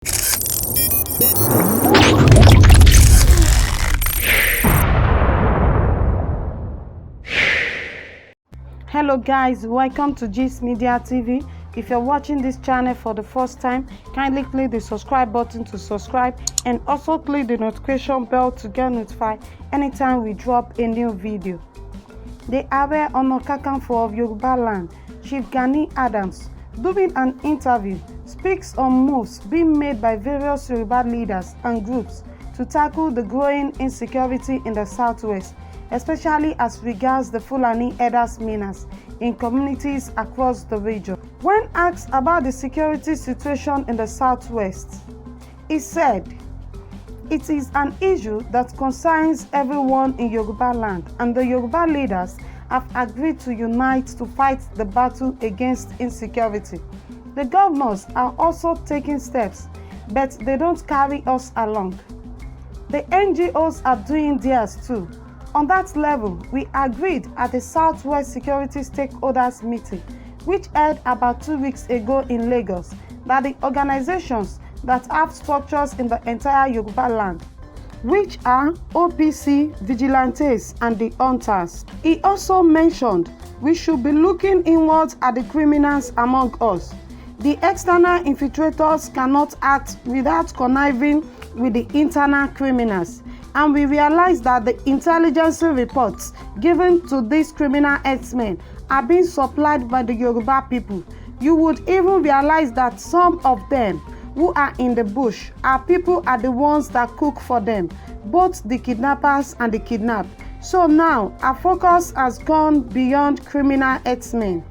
Hello guys, welcome to Gist Media TV. If you're watching this channel for the first time, kindly click the subscribe button to subscribe and also click the notification bell to get notified anytime we drop a new video. The Ààrẹ Ọ̀nà Kakanfò of Yoruba land, Chief Gani Adams, doing an interview, speaks on moves being made by various Yoruba leaders and groups to tackle the growing insecurity in the southwest, especially as regards the Fulani herders menace in communities across the region. When asked about the security situation in the southwest, he said, "It is an issue that concerns everyone in Yoruba land, and the Yoruba leaders have agreed to unite to fight the battle against insecurity. The governors are also taking steps, but they don't carry us along. The NGOs are doing theirs too. On that level, we agreed at the Southwest Security Stakeholders Meeting, which held about 2 weeks ago in Lagos, that the organizations that have structures in the entire Yoruba land, which are OPC, Vigilantes, and the Hunters." He also mentioned we should be looking inwards at the criminals among us. The external infiltrators cannot act without conniving with the internal criminals. And we realize that the intelligence reports given to these criminal herdsmen are being supplied by the Yoruba people. You would even realize that some of them who are in the bush, our people are the ones that cook for them, both the kidnappers and the kidnapped. So now our focus has gone beyond criminal herdsmen.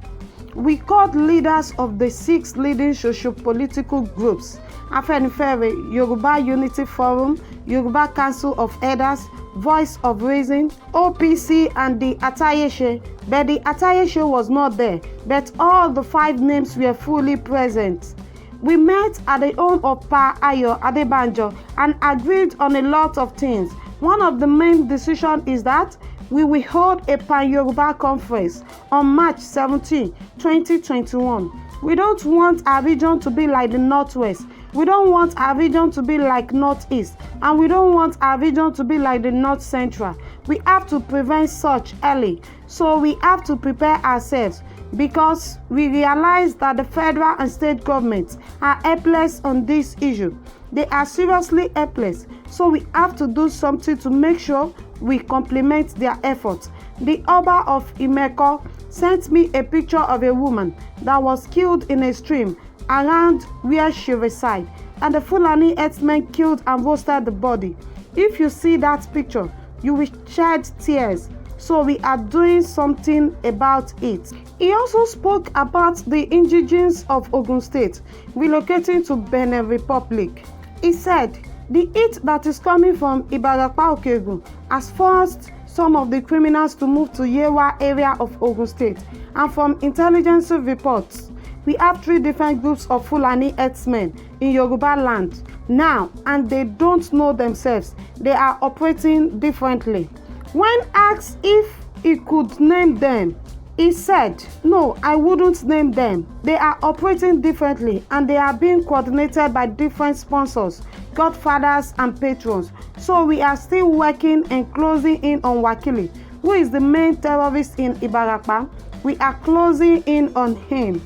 We called leaders of the 6 leading socio-political groups: Afenifere, Yoruba Unity Forum, Yoruba Council of Elders, Voice of Reason, OPC, and the Atayeshe. But the Atayeshe was not there, but all the 5 names were fully present. We met at the home of Pa Ayo Adebanjo and agreed on a lot of things. One of the main decisions is that we will hold a Pan-Yoruba conference on March 17, 2021. We don't want our region to be like the Northwest. We don't want our region to be like Northeast. And we don't want our region to be like the North Central. We have to prevent such early. So we have to prepare ourselves, because we realize that the federal and state governments are helpless on this issue. They are seriously helpless. So we have to do something to make sure we complement their efforts. The Oba of Imeko sent me a picture of a woman that was killed in a stream around where she resides, and the Fulani herdsmen killed and roasted the body. If you see that picture, you will shed tears. So we are doing something about it. He also spoke about the indigenes of Ogun State relocating to Benin Republic. He said the heat that is coming from Ibarapa-Okegun has forced some of the criminals to move to Yewa area of Ogun State, and from intelligence reports, we have 3 different groups of Fulani herdsmen in Yoruba land now, and they don't know themselves. They are operating differently. When asked if he could name them, he said, "No, I wouldn't name them. They are operating differently, and they are being coordinated by different sponsors, godfathers, and patrons. So we are still working and closing in on Wakili, who is the main terrorist in Ibarapa. We are closing in on him."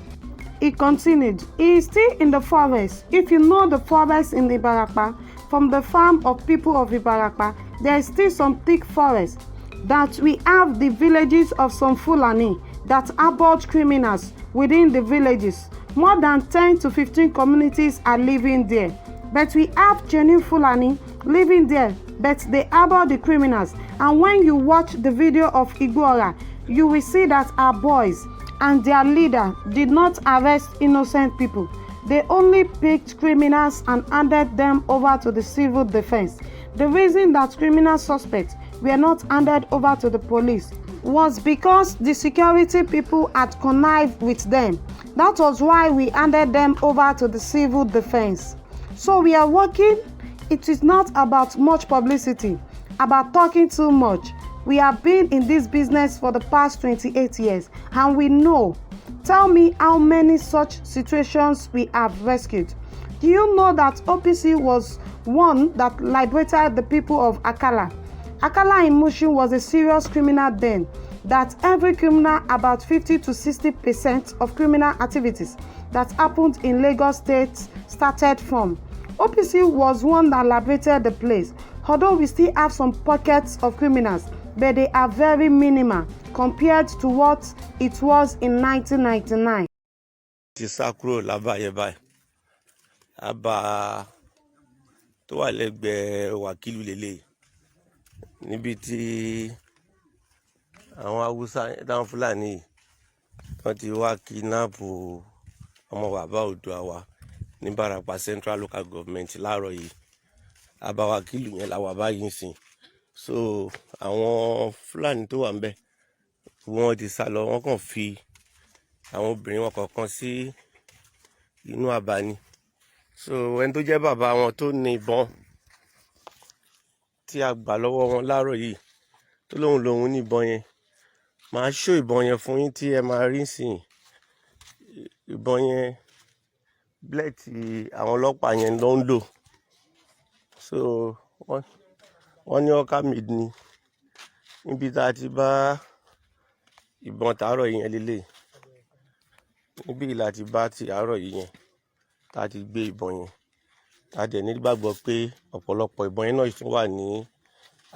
He continued, he is still in the forest. If you know the forest in Ibarapa, from the farm of people of Ibarapa, there is still some thick forest. That we have the villages of some Fulani that harbored criminals within the villages. More than 10 to 15 communities are living there. But we have genuine Fulani living there, but they harbor the criminals. And when you watch the video of Igboho, you will see that our boys and their leader did not arrest innocent people. They only picked criminals and handed them over to the civil defense. The reason that criminal suspects were not handed over to the police was because the security people had connived with them. That was why we handed them over to the civil defense. So we are working. It is not about much publicity, about talking too much. We have been in this business for the past 28 years and we know. Tell me how many such situations we have rescued. Do you know that OPC was one that liberated the people of Akala? Akala in Mushin was a serious criminal den, that every criminal, about 50 to 60% of criminal activities that happened in Lagos State started from. OPC was one that liberated the place, although we still have some pockets of criminals, but they are very minimal compared to what it was in 1999. Ti sá kúrò lábàáyé báyìí, àbá tó wà lẹ́gbẹ̀ẹ́ wákìlù lélẹ̀ níbi tí àwọn Haúsá táwọn Fúlàní wọ́n ti wá kidnapu ọmọ bàbá Oòduà wa ní Barapa Central Local Government láàárọ̀ yìí. Àbá wákìlù yẹn la wà báyìí sìn. So àwọn Fúlàní tó wà ń bẹ̀ wọ́n ti sá lọ, wọ́n kàn fi àwọn obìnrin wọn kọ̀ọ̀kan sí inú àbá ni. So ẹni tó jẹ́ bàbá wọn tó ní ìbọn tí a gbà lọ́wọ́ wọn láàárọ̀ yìí tó lóun ní ìbọn yẹn, màá ṣó ìbọn yẹn fún yín tí ẹ máa rí sìn. Ìbọn yẹn blẹ́ẹ̀tì àwọn ọlọ́pàá yẹn ló ń lò. So wọ́n ní ọkà mid ni níbi tá a ti bá ìbọn tàárọ̀ yìí yẹn lélẹ̀. Níbí ìlà ti bá ti àárọ̀ yìí yẹn tá a ti gbé ìbọn yẹn, tá a dẹ̀ nígbàgbọ́ pé ọ̀pọ̀lọpọ̀ ìbọn yẹn náà tún wà ní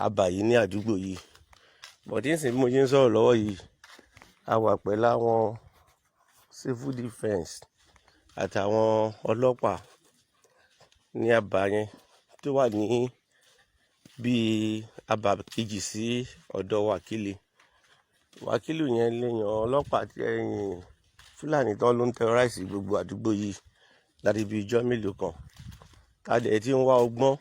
àbá yìí ní àdúgbò yìí. Bọ̀dé ìsìn bí mo ṣe ń sọ̀rọ̀ lọ́wọ́ yìí, a wà pẹ̀lú àwọn civil defence àtàwọn ọlọ́pàá ní àbá yẹn tó wà ní bíi àbá kejì sí ọ̀dọ̀ wákìlù yẹn lèèyàn ọlọ́pàá tí ẹ̀yìn Fúlàní tán ló ń terrorize gbogbo àdúgbò yìí láti bí ijọ́ mélòó kan. Tá a dẹ̀ ti ń wá ọgbọ́n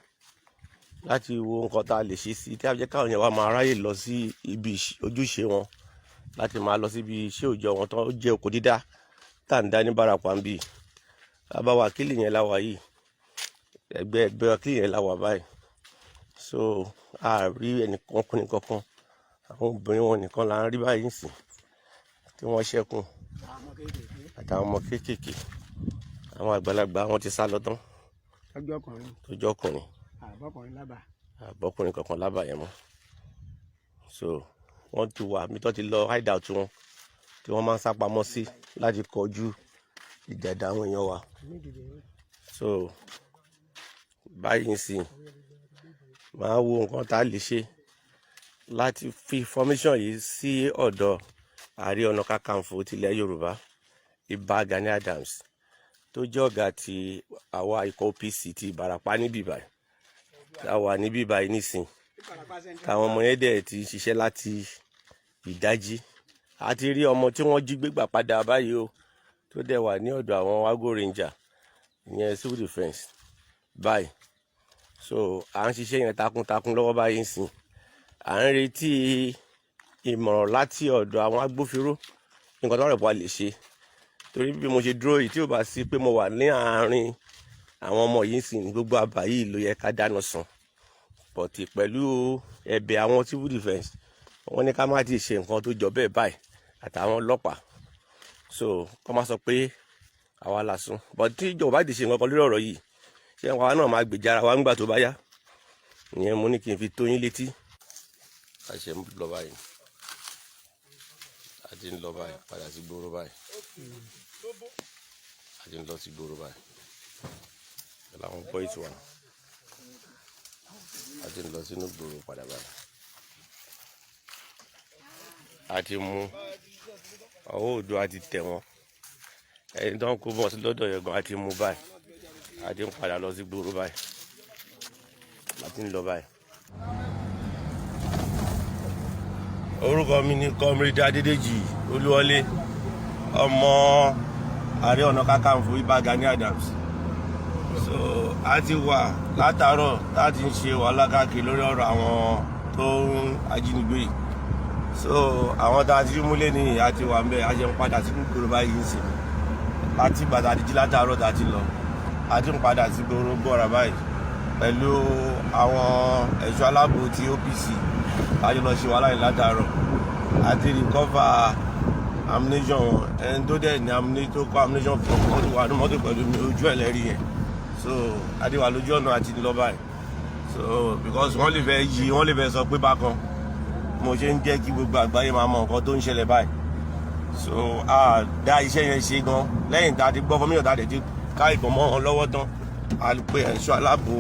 láti wo nǹkan tá a lè ṣe sí tí a jẹ́ káwọn èèyàn wa máa ráyè lọ sí ibi ojúṣe wọn, láti máa lọ síbi iṣẹ́ òòjọ́ wọn tó jẹ́ oko dídá tá à ń dá ní Barapa ń bì. Àbá wákìlì yẹn la wà yìí, ẹgbẹ́ wákìlì yẹn la wà báyìí. So a rí ẹnìkan ọkùnrin kankan, àwọn obìnrin wọn nìkan là ń rí báyìí sìn tí wọ́n ṣẹ́kù, àtàwọn ọmọ kéékèèké. Àwọn àgbàlagbà wọn ti sá lọ tán tó jẹ́ ọkùnrin, àbọ̀kùnrin kankan lábà yẹn mọ́. So wọ́n ti wà mí tó ti lọ hideout wọn tí wọ́n máa ń sá pamọ́ sí láti kọjú ìjàdá àwọn èèyàn wa. So báyìí sìn máa wo nǹkan tá a lè ṣe láti fi information yìí sí ọ̀dọ̀ Ààrẹ Ọ̀nà Kakanfò tilẹ̀ Yorùbá, Ìbà Gani Adams, tó jẹ́ ọ̀gá ti àwa ikọ̀ OPC ti Barapa níbí báyìí. Tá wà níbí báyìí nísìn, táwọn ọmọ yẹn dẹ̀ ti ṣiṣẹ́ láti ìdájí. A ti rí ọmọ tí wọ́n jí gbé gbà padà báyìí o, tó dẹ̀ wà ní ọ̀dọ̀ àwọn Wago Ranger, ìyẹn civil defence báyìí. So à ń ṣiṣẹ́ yẹn takuntakun lọ́wọ́ báyìí sìn. À ń retí ìmọ̀ràn láti ọ̀dọ̀ àwọn agbófinró nǹkan tó rẹ̀ bọ́ a lè ṣe. Torí bí mo ṣe dúró yìí, tí ò bá sí pé mo wà ní àárín àwọn ọmọ yìí sìn, gbogbo àbá yìí ló yẹ ká dáná sun. Bọ̀tì pẹ̀lú ẹ̀bẹ̀ àwọn civil defence, wọ́n ní ká má ti ṣe nǹkan tó jọ bẹ́ẹ̀ báyìí àtàwọn ọlọ́pàá. So kọ́ máa sọ pé àwa la sún. Bọ̀tì ìjọba ti ṣe nǹkan kan lórí ọ̀rọ̀ yìí, ṣé àwa náà máa gbèjà ara wa nígbà tó bá yá? Ìyẹn mo ní kí n fi tó yín létí. A ṣe ń lọ báyìí, a ti ń lọ báyìí padà sí gbòòrò báyìí, a ti ń lọ sí gbòòrò báyìí pẹ̀lú àwọn boys wa, a ti ń lọ sínú gbòòrò padà báyìí. A ti mú ọwọ́ Oòduà ti tẹ̀ wọ́n, ẹni tó ń kó bọ̀ sí lọ́dọ̀ yẹn gan a ti mú báyìí, a ti ń padà lọ sí gbòòrò báyìí, a ti ń lọ báyìí. Orúkọ mi ni Comrade Adédèjì Olúwọlé, ọmọ Ààrẹ Ọ̀nà Kakanfò Ìbà Gani Adams. So a ti wà látàárọ̀ láti ń ṣe wàhálà káàkiri lórí ọ̀rọ̀ àwọn tó ń ajínigbé yìí. So àwọn tá a ti múlé ní a ti wà ń bẹ̀, a ṣe ń padà sí gbòòrò báyìí sí. Láti bàtà àdìjí látàárọ̀ tá a ti lọ, a ti ń padà sí gbòòrò gbọ́ra báyìí pẹ̀lú àwọn ẹ̀ṣọ́ aláàbò ti OPC. A jọ lọ ṣe wàhálà yìí látàárọ̀, a ti recover ammunition, ẹni tó dẹ̀ ní ammunition tó kọ́ ammunition fún ọdún wa ní mọ́tò pẹ̀lú mi ojú ẹ̀ lẹ́rìí yẹn. so adéwà lójú ọ̀nà àti lọ báyìí so because wọ́n lè fẹ́ yí wọ́n lè fẹ́ sọ pé bákan mo ṣe ń jẹ́ kí gbogbo àgbáyé máa mọ nǹkan tó ń ṣẹlẹ̀ báyìí so a dá iṣẹ́ yẹn ṣe gan lẹ́yìn tá a ti gbọ́ fọmíyàn tá a ti ká ìbọn mọ́ wọn lọ́wọ́ tán a pe ẹ̀ṣọ́ aláàbò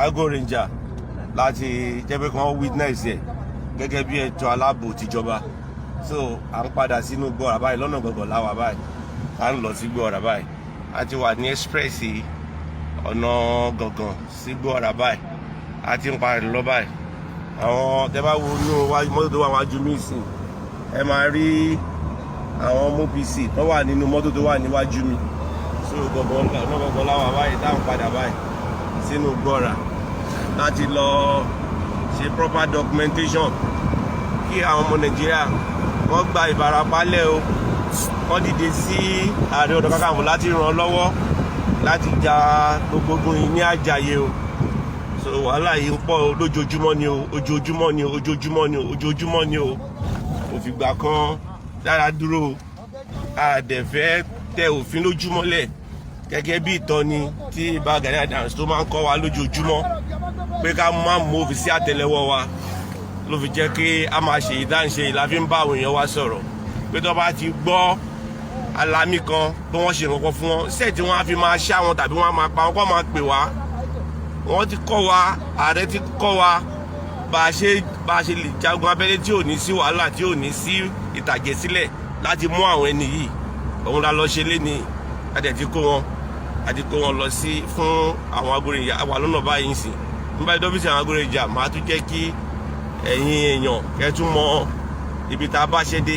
Argo Ranger láti jẹ́ pé kí wọ́n witness ẹ̀ gẹ́gẹ́ bí ẹ̀tọ́ aláàbò tìjọba so à ń padà sínú gbọ́ra báyìí lọ́nà gbọ̀ngàn láwà báyìí à ń lọ sí gbọ́ra báyìí a ti wà ní express ọ̀nà gbọ̀ngàn sí gbọ́ra báyìí a ti ń padà lọ báyìí àwọn tẹ́ bá wo inú mọ́tò tó wà wájú mi sìn ẹ máa rí àwọn mopc tó wà nínú mọ́tò tó wà níwájú mi so gbọ̀ngàn láwà báyìí táwọn padà báyìí sínú gbọ́ra láti lọ ṣe proper documentation kí àwọn ọmọ Nàìjíríà wọ́n gba ìfarapálẹ̀ o wọ́n dìde sí Ààrẹ Ọ̀nà Kakanfò láti ràn lọ́wọ́ láti ja gbogbo yìí ní àjàyè o so wàhálà yìí ń pọ̀ lójoojúmọ́ ni o ojoojúmọ́ ni o ojoojúmọ́ ni o ojoojúmọ́ ni o òfìgbà kan dára dúró àdẹ̀fẹ́ tẹ òfin lójúmọ́lẹ̀ gẹ́gẹ́ bí ìtọ́ni tí Ìbà Gani Adams tó máa ń kọ́ wa lójoojúmọ́ pé ká má mú òfin sí àtẹ́lẹwọ́ wa ló fi jẹ́ kí a máa ṣe ìdáǹṣe ìlàfi ń bá àwọn èèyàn wa sọ̀rọ̀ pé tó bá ti gbọ́ alámì kan pé wọ́n ṣe nǹkan fún wọn ṣé tí wọ́n á fi máa ṣá wọn tàbí wọ́n á máa pa wọn kó máa pè wá wọ́n ti kọ́ wa ààrẹ ti kọ́ wa bá a ṣe lè jagun abẹ́lé tí ò ní sí wàhálà tí ò ní sí ìtàjẹ̀ sílẹ̀ láti mú àwọn ẹni yìí òun la lọ ṣe léni àti kó wọn lọ sí fún àwọn Argo Ranger àwa lọ́nà báyìí sìn nígbà tí dọ́fíìsì àwọn Argo Ranger máa tún jẹ́ kí ẹ̀yin èèyàn kẹ́tún mọ ibi tá a bá ṣe dé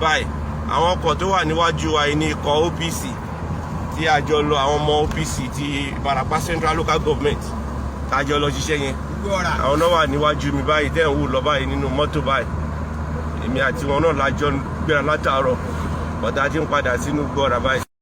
báyìí àwọn ọkọ̀ tó wà níwájú wa ní ikọ̀ OPC tí a jọ lọ àwọn ọmọ OPC ti Ìbàràpá Central Local Government tá a jọ lọ ṣiṣẹ́ yẹn àwọn náà wà níwájú mi báyìí tẹ́ ń wù lọ báyìí nínú mọ́tò báyìí èmi àti wọn náà lájọ gbéra látàárọ̀ bọ́tà tí ń padà sínú gbọ́ra báyìí.